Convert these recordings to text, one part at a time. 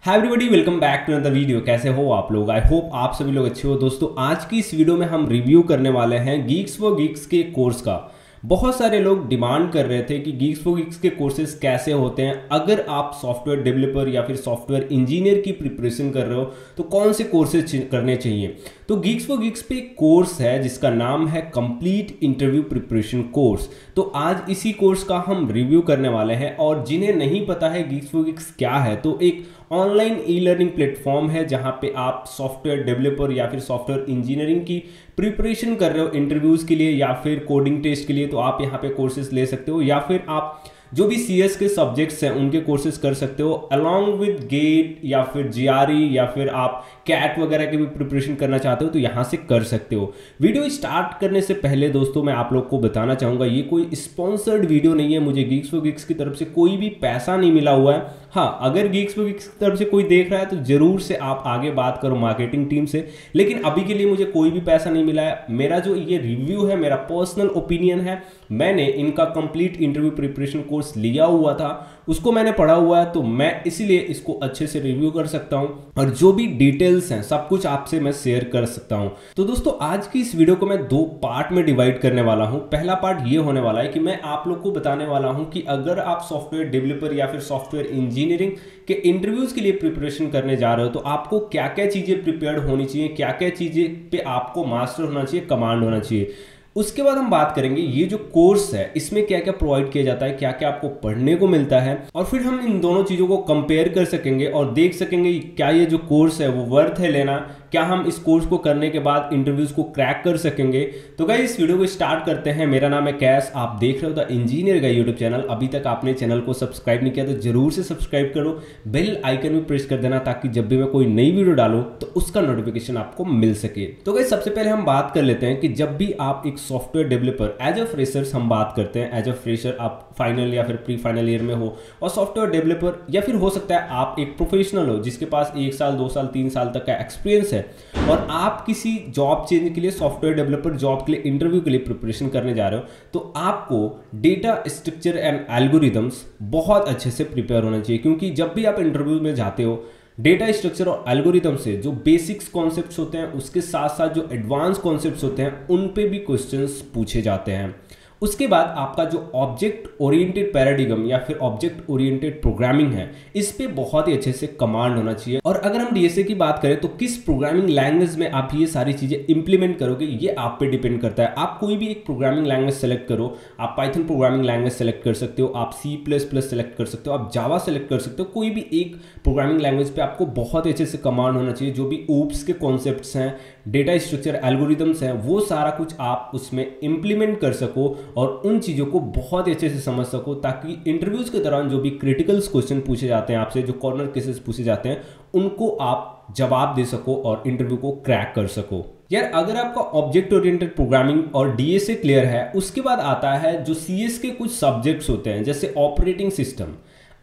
Hi everybody, welcome back to another video. कैसे हो आप लोग? आई होप आप सभी लोग अच्छे हो। दोस्तों, आज की इस वीडियो में हम रिव्यू करने वाले हैं गीक्स फॉर गीक्स के कोर्स का। बहुत सारे लोग डिमांड कर रहे थे कि गीक्स फॉर गीक्स के कोर्सेज कैसे होते हैं। अगर आप सॉफ्टवेयर डेवलपर या फिर सॉफ्टवेयर इंजीनियर की प्रिपरेशन कर रहे हो तो कौन से कोर्सेज करने चाहिए। तो गीक्स फॉर गीक्स पे एक कोर्स है जिसका नाम है कंप्लीट इंटरव्यू प्रिपरेशन कोर्स। तो आज इसी कोर्स का हम रिव्यू करने वाले हैं। और जिन्हें नहीं पता है गीक्स फॉर गीक्स क्या है, तो एक ऑनलाइन ई लर्निंग प्लेटफॉर्म है जहां पे आप सॉफ्टवेयर डेवलपर या फिर सॉफ्टवेयर इंजीनियरिंग की प्रिपरेशन कर रहे हो इंटरव्यूज के लिए या फिर कोडिंग टेस्ट के लिए, तो आप यहाँ पे कोर्सेज ले सकते हो। या फिर आप जो भी सीएस के सब्जेक्ट्स हैं उनके कोर्सेज कर सकते हो अलॉन्ग विद गेट या फिर जीआरई या फिर आप कैट वगैरह की भी प्रिपरेशन करना चाहते हो तो यहाँ से कर सकते हो। वीडियो स्टार्ट करने से पहले दोस्तों मैं आप लोग को बताना चाहूँगा, ये कोई स्पॉन्सर्ड वीडियो नहीं है। मुझे गीक्स फॉर गीक्स की तरफ से कोई भी पैसा नहीं मिला हुआ है। हाँ, अगर गीक्स फॉर गीक्स की तरफ से कोई देख रहा है तो जरूर से आप आगे बात करो मार्केटिंग टीम से, लेकिन अभी के लिए मुझे कोई भी पैसा नहीं मिला है। मेरा जो ये रिव्यू है मेरा पर्सनल ओपिनियन है। मैंने इनका कंप्लीट इंटरव्यू प्रिपरेशन कोर्स लिया हुआ था, उसको मैंने पढ़ा हुआ है, तो मैं इसीलिए इसको अच्छे से रिव्यू कर सकता हूं और जो भी डिटेल्स हैं सब कुछ आपसे मैं शेयर कर सकता हूं। तो दोस्तों, आज की इस वीडियो को मैं दो पार्ट में डिवाइड करने वाला हूं। पहला पार्ट ये होने वाला है कि मैं आप लोग को बताने वाला हूं कि अगर आप सॉफ्टवेयर डेवलपर या फिर सॉफ्टवेयर इंजीनियरिंग के इंटरव्यूज के लिए प्रिपरेशन करने जा रहे हो तो आपको क्या क्या चीजें प्रिपेयर्ड होनी चाहिए, क्या क्या चीजें पे आपको मास्टर होना चाहिए, कमांड होना चाहिए। उसके बाद हम बात करेंगे ये जो कोर्स है इसमें क्या क्या प्रोवाइड किया जाता है, क्या क्या आपको पढ़ने को मिलता है, और फिर हम इन दोनों चीज़ों को कंपेयर कर सकेंगे और देख सकेंगे क्या ये जो कोर्स है वो वर्थ है लेना, क्या हम इस कोर्स को करने के बाद इंटरव्यूज को क्रैक कर सकेंगे। तो गाइस, इस वीडियो को स्टार्ट करते हैं। मेरा नाम है कैश, आप देख रहे हो द इंजीनियर का यूट्यूब चैनल। अभी तक आपने चैनल को सब्सक्राइब नहीं किया तो जरूर से सब्सक्राइब करो, बेल आइकन भी प्रेस कर देना ताकि जब भी मैं कोई नई वीडियो डालूं तो उसका नोटिफिकेशन आपको मिल सके। तो गाइस, सबसे पहले हम बात कर लेते हैं कि जब भी आप एक software developer as a freshers हम बात करते हैं, एज अ फ्रेशर आप फाइनल या फिर प्री फाइनल ईयर में हो और सॉफ्टवेयर डेवलपर या फिर हो सकता है आप एक प्रोफेशनल हो जिसके पास 1 साल 2 साल 3 साल तक का एक्सपीरियंस है और आप किसी जॉब चेंज के लिए सॉफ्टवेयर डेवलपर जॉब के लिए इंटरव्यू के लिए प्रिपरेशन करने जा रहे हो, तो आपको डेटा स्ट्रक्चर एंड एल्गोरिदम्स बहुत अच्छे से प्रिपेयर होना चाहिए। क्योंकि जब भी आप इंटरव्यू में जाते हो, डेटा स्ट्रक्चर और एल्गोरिदम से जो बेसिक्स कॉन्सेप्ट्स होते हैं उसके साथ साथ जो एडवांस कॉन्सेप्ट्स होते हैं उन पे भी क्वेश्चंस पूछे जाते हैं। उसके बाद आपका जो ऑब्जेक्ट ओरिएंटेड पैराडिगम या फिर ऑब्जेक्ट ओरिएंटेड प्रोग्रामिंग है, इस पे बहुत ही अच्छे से कमांड होना चाहिए। और अगर हम डीएसए की बात करें तो किस प्रोग्रामिंग लैंग्वेज में आप ये सारी चीजें इंप्लीमेंट करोगे ये आप पे डिपेंड करता है। आप कोई भी एक प्रोग्रामिंग लैंग्वेज सेलेक्ट करो, आप पाइथन प्रोग्रामिंग लैंग्वेज सेलेक्ट कर सकते हो, आप C++ सेलेक्ट कर सकते हो, आप जावा सेलेक्ट कर सकते हो। कोई भी एक प्रोग्रामिंग लैंग्वेज पे आपको बहुत ही अच्छे से कमांड होना चाहिए। जो भी ओप्स के कॉन्सेप्ट्स हैं, डेटा स्ट्रक्चर, एल्गोरिदम्स हैं, वो सारा कुछ आप उसमें इंप्लीमेंट कर सको और उन चीज़ों को बहुत ही अच्छे से समझ सको ताकि इंटरव्यूज के दौरान जो भी क्रिटिकल क्वेश्चन पूछे जाते हैं आपसे, जो कॉर्नर केसेस पूछे जाते हैं, उनको आप जवाब दे सको और इंटरव्यू को क्रैक कर सको। यार, अगर आपका ऑब्जेक्ट ओरिएंटेड प्रोग्रामिंग और डीएसए क्लियर है, उसके बाद आता है जो सीएस के कुछ सब्जेक्ट्स होते हैं जैसे ऑपरेटिंग सिस्टम।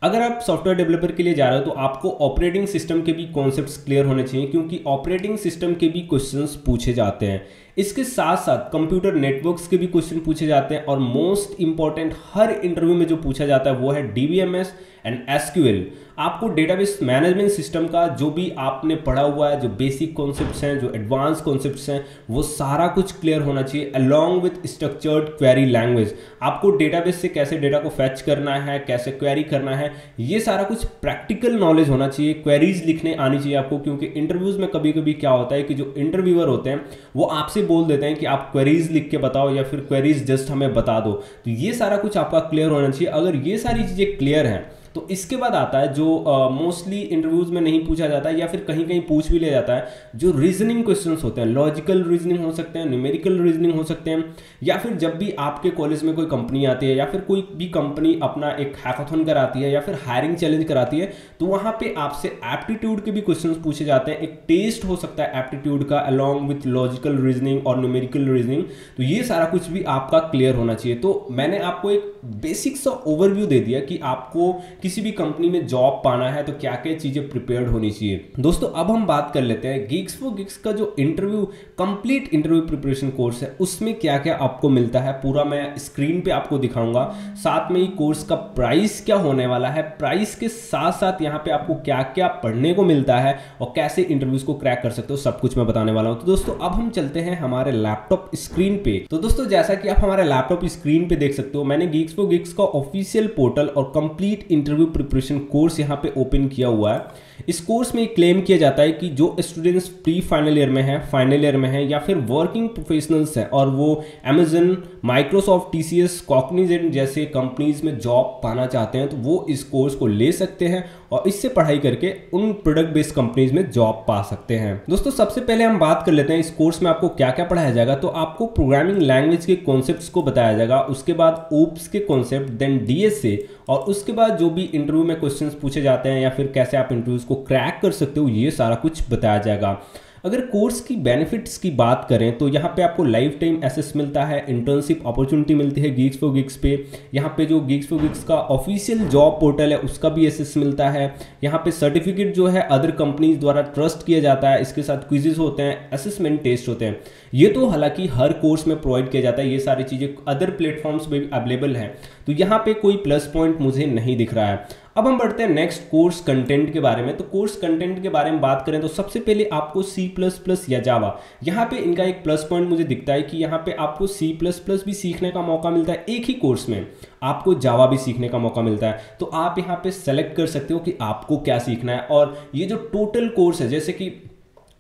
अगर आप सॉफ्टवेयर डेवलपर के लिए जा रहे हो तो आपको ऑपरेटिंग सिस्टम के भी कॉन्सेप्ट्स क्लियर होने चाहिए क्योंकि ऑपरेटिंग सिस्टम के भी क्वेश्चंस पूछे जाते हैं। इसके साथ साथ कंप्यूटर नेटवर्क्स के भी क्वेश्चन पूछे जाते हैं और मोस्ट इंपॉर्टेंट हर इंटरव्यू में जो पूछा जाता है वो है डीबीएमएस एंड एसक्यूएल। आपको डेटाबेस मैनेजमेंट सिस्टम का जो भी आपने पढ़ा हुआ है, जो बेसिक कॉन्सेप्ट्स हैं, जो एडवांस कॉन्सेप्ट्स हैं, वो सारा कुछ क्लियर होना चाहिए along with structured query language. आपको डेटाबेस से कैसे डेटा को फैच करना है, कैसे क्वेरी करना है, ये सारा कुछ प्रैक्टिकल नॉलेज होना चाहिए। क्वेरीज लिखने आनी चाहिए आपको, क्योंकि इंटरव्यूज में कभी कभी क्या होता है कि जो इंटरव्यूअर होते हैं वो आपसे बोल देते हैं कि आप क्वेरीज लिख के बताओ या फिर क्वेरीज जस्ट हमें बता दो। तो ये सारा कुछ आपका क्लियर होना चाहिए। अगर ये सारी चीज़ें क्लियर हैं तो इसके बाद आता है जो मोस्टली इंटरव्यूज में नहीं पूछा जाता है या फिर कहीं कहीं पूछ भी लिया जाता है, जो रीजनिंग क्वेश्चंस होते हैं। लॉजिकल रीजनिंग हो सकते हैं, न्यूमेरिकल रीजनिंग हो सकते हैं, या फिर जब भी आपके कॉलेज में कोई कंपनी आती है या फिर कोई भी कंपनी अपना एक हैकाथन कराती है या फिर हायरिंग चैलेंज कराती है तो वहाँ पे आपसे एप्टीट्यूड के भी क्वेश्चंस पूछे जाते हैं। एक टेस्ट हो सकता है एप्टीट्यूड का अलॉन्ग विथ लॉजिकल रीजनिंग और न्यूमेरिकल रीजनिंग। तो ये सारा कुछ भी आपका क्लियर होना चाहिए। तो मैंने आपको एक बेसिक सा ओवरव्यू दे दिया कि आपको किसी भी कंपनी में जॉब पाना है तो क्या क्या चीजें प्रिपेयर्ड होनी चाहिए। दोस्तों अब हम बात कर लेते हैं गीक्स फॉर गिग्स का जो interview complete interview preparation course है उसमें क्या क्या आपको मिलता है, पूरा मैं स्क्रीन पे आपको दिखाऊंगा। साथ में ही कोर्स का प्राइस क्या होने वाला है, प्राइस के साथ साथ यहाँ पे आपको क्या क्या पढ़ने को मिलता है और कैसे इंटरव्यूज को क्रैक कर सकते हो, सब कुछ मैं बताने वाला हूं। तो दोस्तों अब हम चलते हैं हमारे लैपटॉप स्क्रीन पे। तो दोस्तों जैसा कि आप हमारे लैपटॉप स्क्रीन पे देख सकते हो, मैंने गीक्स फॉर गिग्स का ऑफिशियल पोर्टल और कंप्लीट इंटरव्यू प्रिपरेशन कोर्स यहाँ पे ओपन किया हुआ है। इस कोर्स में क्लेम किया जाता है कि जो स्टूडेंट्स प्री फाइनल ईयर में है, फाइनल ईयर में है या फिर वर्किंग प्रोफेशनल्स हैं और वो अमेजन, माइक्रोसॉफ्ट, टीसीएस, कॉग्निजेंट जैसे कंपनीज में जॉब पाना चाहते हैं तो वो इस कोर्स को ले सकते हैं और इससे पढ़ाई करके उन प्रोडक्ट बेस्ड कंपनीज में जॉब पा सकते हैं। दोस्तों सबसे पहले हम बात कर लेते हैं इस कोर्स में आपको क्या क्या पढ़ाया जाएगा। तो आपको प्रोग्रामिंग लैंग्वेज के कॉन्सेप्ट्स को बताया जाएगा, उसके बाद ओप्स के कॉन्सेप्ट, देन डीएसए, और उसके बाद जो भी इंटरव्यू में क्वेश्चंस पूछे जाते हैं या फिर कैसे आप इंटरव्यूज को क्रैक कर सकते हो, ये सारा कुछ बताया जाएगा। अगर कोर्स की बेनिफिट्स की बात करें तो यहाँ पे आपको लाइफ टाइम एसेस मिलता है, इंटर्नशिप अपॉर्चुनिटी मिलती है गीक्स फॉर गिग्स पे। यहाँ पे जो गीक्स फॉर गिग्स का ऑफिशियल जॉब पोर्टल है उसका भी एसेस मिलता है। यहाँ पे सर्टिफिकेट जो है अदर कंपनीज द्वारा ट्रस्ट किया जाता है, इसके साथ क्विजेस होते हैं, असेसमेंट टेस्ट होते हैं। ये तो हालांकि हर कोर्स में प्रोवाइड किया जाता है, ये सारी चीज़ें अदर प्लेटफॉर्म्स में भी अवेलेबल है, तो यहाँ पे कोई प्लस पॉइंट मुझे नहीं दिख रहा है। अब हम बढ़ते हैं नेक्स्ट कोर्स कंटेंट के बारे में। तो कोर्स कंटेंट के बारे में बात करें तो सबसे पहले आपको C++ या जावा, यहाँ पे इनका एक प्लस पॉइंट मुझे दिखता है कि यहाँ पे आपको C++ भी सीखने का मौका मिलता है, एक ही कोर्स में आपको जावा भी सीखने का मौका मिलता है। तो आप यहाँ पे सेलेक्ट कर सकते हो कि आपको क्या सीखना है। और ये जो टोटल कोर्स है जैसे कि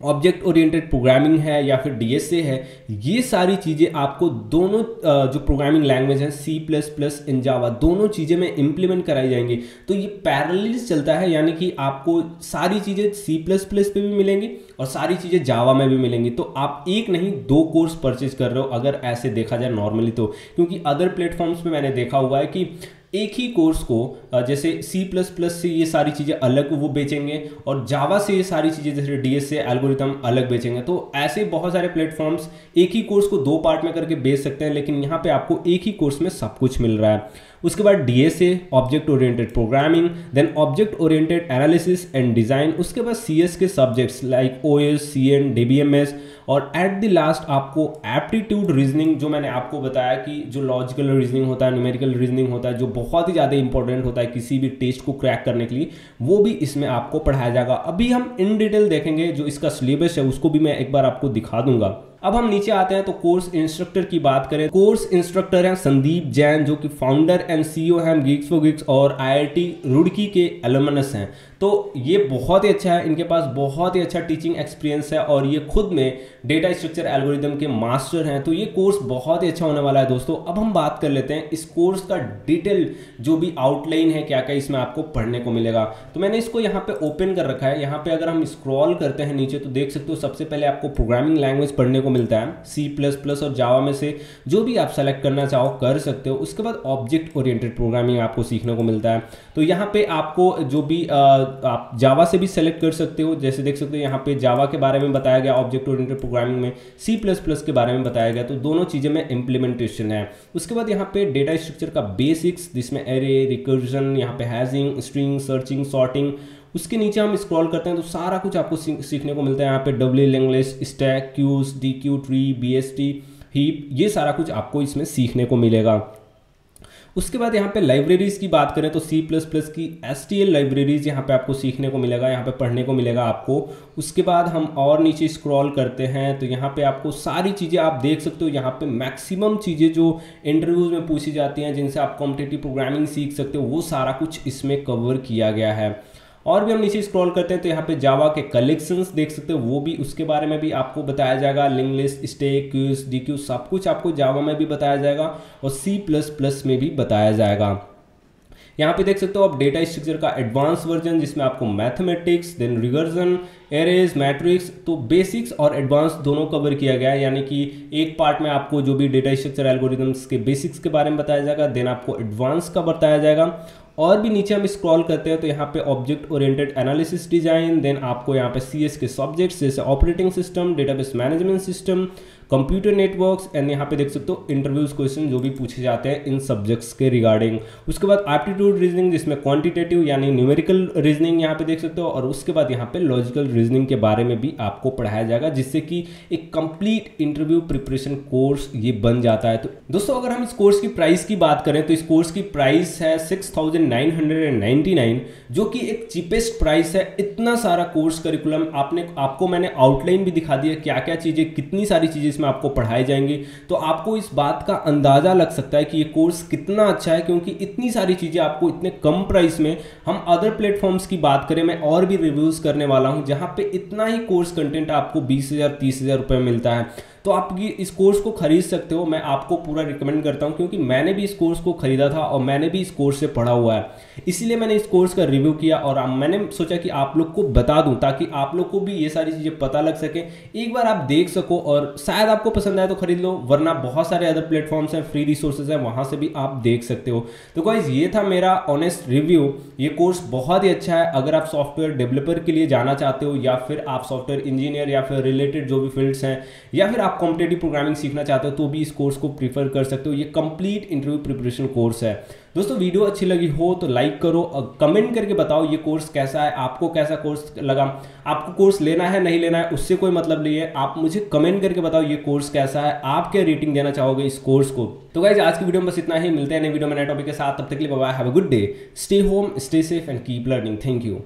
ऑब्जेक्ट ओरिएंटेड प्रोग्रामिंग है या फिर डीएसए है, ये सारी चीज़ें आपको दोनों जो प्रोग्रामिंग लैंग्वेज है C++ इन जावा, दोनों चीज़ें में इंप्लीमेंट कराई जाएंगी। तो ये पैरेलली चलता है, यानी कि आपको सारी चीज़ें C++ पे भी मिलेंगी और सारी चीज़ें जावा में भी मिलेंगी। तो आप एक नहीं दो कोर्स परचेज कर रहे हो अगर ऐसे देखा जाए नॉर्मली तो, क्योंकि अदर प्लेटफॉर्म्स पे मैंने देखा हुआ है कि एक ही कोर्स को जैसे C++ से ये सारी चीज़ें अलग वो बेचेंगे और जावा से ये सारी चीज़ें जैसे डीएसए एल्गोरिथम अलग बेचेंगे। तो ऐसे बहुत सारे प्लेटफॉर्म्स एक ही कोर्स को दो पार्ट में करके बेच सकते हैं, लेकिन यहाँ पे आपको एक ही कोर्स में सब कुछ मिल रहा है। उसके बाद DSA, object oriented programming, then object oriented analysis and design, उसके बाद सीएस के subjects like OS, CN, DBMS, और एट द लास्ट आपको एप्टीट्यूड रीजनिंग, जो मैंने आपको बताया कि जो लॉजिकल रीजनिंग होता है, न्यूमेरिकल रीजनिंग होता है, जो बहुत ही ज़्यादा इंपॉर्टेंट होता है किसी भी टेस्ट को क्रैक करने के लिए, वो भी इसमें आपको पढ़ाया जाएगा। अभी हम इन डिटेल देखेंगे, जो इसका सिलेबस है उसको भी मैं एक बार आपको दिखा दूंगा। अब हम नीचे आते हैं तो कोर्स इंस्ट्रक्टर की बात करें। कोर्स इंस्ट्रक्टर हैं संदीप जैन, जो कि फाउंडर एंड सीईओ हैं गीक्स फॉर गिग्स और आईआईटी रुड़की के एलुमनस हैं। तो ये बहुत ही अच्छा है, इनके पास बहुत ही अच्छा टीचिंग एक्सपीरियंस है और ये खुद में डेटा स्ट्रक्चर एल्गोरिदम के मास्टर हैं। तो ये कोर्स बहुत ही अच्छा होने वाला है दोस्तों। अब हम बात कर लेते हैं इस कोर्स का डिटेल जो भी आउटलाइन है, क्या क्या इसमें आपको पढ़ने को मिलेगा। तो मैंने इसको यहाँ पे ओपन कर रखा है। यहाँ पे अगर हम स्क्रॉल करते हैं नीचे तो देख सकते हो सबसे पहले आपको प्रोग्रामिंग लैंग्वेज पढ़ने को मिलता है, C++ और जावा में से जो भी आप सेलेक्ट करना चाहो कर सकते हो। उसके बाद ऑब्जेक्ट ओरिएंटेड प्रोग्रामिंग आपको सीखने को मिलता है। तो यहाँ पे आपको जो भी आप जावा से भी सेलेक्ट कर सकते हो, जैसे देख सकते हो यहाँ पे जावा के बारे में बताया गया, ऑब्जेक्ट ओरिएंटेड प्रोग्रामिंग में C++ के बारे में बताया गया। तो दोनों चीज़ें में इंप्लीमेंटेशन है। उसके बाद यहाँ पे डेटा स्ट्रक्चर का बेसिक्स, जिसमें एरे, रिकर्जन, यहाँ पे हैजिंग, स्ट्रिंग, सर्चिंग, सॉर्टिंग। उसके नीचे हम स्क्रॉल करते हैं तो सारा कुछ आपको सीखने को मिलता है। यहाँ पे W English, stack, queues, DQ, tree, BST, heap, ये सारा कुछ आपको इसमें सीखने को मिलेगा। उसके बाद यहाँ पे लाइब्रेरीज की बात करें तो C++ की STL लाइब्रेरीज यहाँ पे आपको सीखने को मिलेगा, यहाँ पे पढ़ने को मिलेगा आपको। उसके बाद हम और नीचे स्क्रॉल करते हैं तो यहाँ पे आपको सारी चीज़ें आप देख सकते हो। यहाँ पे मैक्सिमम चीज़ें जो इंटरव्यूज में पूछी जाती हैं, जिनसे आप कॉम्पिटिटिव प्रोग्रामिंग सीख सकते हो, वो सारा कुछ इसमें कवर किया गया है। और भी हम नीचे स्क्रॉल करते हैं तो यहाँ पे जावा के कलेक्शंस देख सकते हो, वो भी उसके बारे में भी आपको बताया जाएगा। Link list, stack, queues, DQ, सब कुछ आपको जावा में भी बताया जाएगा और C++ में भी बताया जाएगा। यहाँ पे देख सकते हो आप डेटा स्ट्रक्चर का एडवांस वर्जन, जिसमें आपको mathematics, then recursion, arrays, matrix, तो बेसिक्स और एडवांस दोनों कवर किया गया है। यानी कि एक पार्ट में आपको जो भी डेटा स्ट्रक्चर एल्गोरिथम्स के बेसिक्स के बारे में बताया जाएगा, देन आपको एडवांस का बताया जाएगा। और भी नीचे हम स्क्रॉल करते हैं तो यहाँ पे object oriented analysis design, then आपको यहाँ पे CS के सब्जेक्ट्स जैसे operating system, database management system, computer networks, and यहाँ पे देख सकते हो इंटरव्यूज क्वेश्चन जो भी पूछे जाते हैं इन सब्जेक्ट्स के रिगार्डिंग। उसके बाद एप्टीट्यूड रीजनिंग जिसमें क्वांटिटेटिव यानी न्यूमेरिकल रीजनिंग यहाँ पे देख सकते हो, और उसके बाद यहाँ पे लॉजिकल रीजनिंग के बारे में भी आपको पढ़ाया जाएगा, जिससे कि एक कंप्लीट इंटरव्यू प्रिपरेशन कोर्स ये बन जाता है। तो दोस्तों अगर हम इस कोर्स की प्राइस की बात करें तो इस कोर्स की प्राइस है 6,999, जो कि एक चीपेस्ट प्राइस है। इतना सारा कोर्स करिकुलम आपको मैंने आउटलाइन भी दिखा दिया, क्या क्या चीजें, कितनी सारी चीजें इसमें आपको पढ़ाई जाएंगी, तो आपको इस बात का अंदाजा लग सकता है कि ये कोर्स कितना अच्छा है, क्योंकि इतनी सारी चीजें आपको इतने कम प्राइस में। हम अदर प्लेटफॉर्म्स की बात करें, मैं और भी रिव्यूज करने वाला हूं जहां पे इतना ही कोर्स कंटेंट आपको 20,000 30,000 रुपए मिलता है, तो आप इस कोर्स को खरीद सकते हो। मैं आपको पूरा रिकमेंड करता हूं, क्योंकि मैंने भी इस कोर्स को खरीदा था और मैंने भी इस कोर्स से पढ़ा हुआ है, इसीलिए मैंने इस कोर्स का रिव्यू किया और मैंने सोचा कि आप लोग को बता दूं, ताकि आप लोग को भी ये सारी चीजें पता लग सके, एक बार आप देख सको और शायद आपको पसंद आए तो खरीद लो, वरना बहुत सारे अदर प्लेटफॉर्म्स हैं, फ्री रिसोर्सेज हैं, वहां से भी आप देख सकते हो। तो गाइस ये था मेरा ऑनेस्ट रिव्यू। ये कोर्स बहुत ही अच्छा है अगर आप सॉफ्टवेयर डेवलपर के लिए जाना चाहते हो, या फिर आप सॉफ्टवेयर इंजीनियर या फिर रिलेटेड जो भी फील्ड्स हैं, या फिर आप कॉम्पिटेटिव प्रोग्रामिंग सीखना चाहते हो तो भी इस कोर्स को प्रीफर कर सकते हो। ये कंप्लीट इंटरव्यू प्रिपरेशन कोर्स है। दोस्तों वीडियो अच्छी लगी हो तो लाइक करो और कमेंट करके बताओ ये कोर्स कैसा है, आपको कैसा कोर्स लगा, आपको कोर्स लेना है नहीं लेना है उससे कोई मतलब नहीं है, आप मुझे कमेंट करके बताओ ये कोर्स कैसा है, आप क्या रेटिंग देना चाहोगे इस कोर्स को। तो गाइस आज की वीडियो में बस इतना ही, मिलते हैं नए वीडियो में नए टॉपिक के साथ, तब तक के लिए bye bye, have a good day, stay home, stay safe and keep learning. Thank you.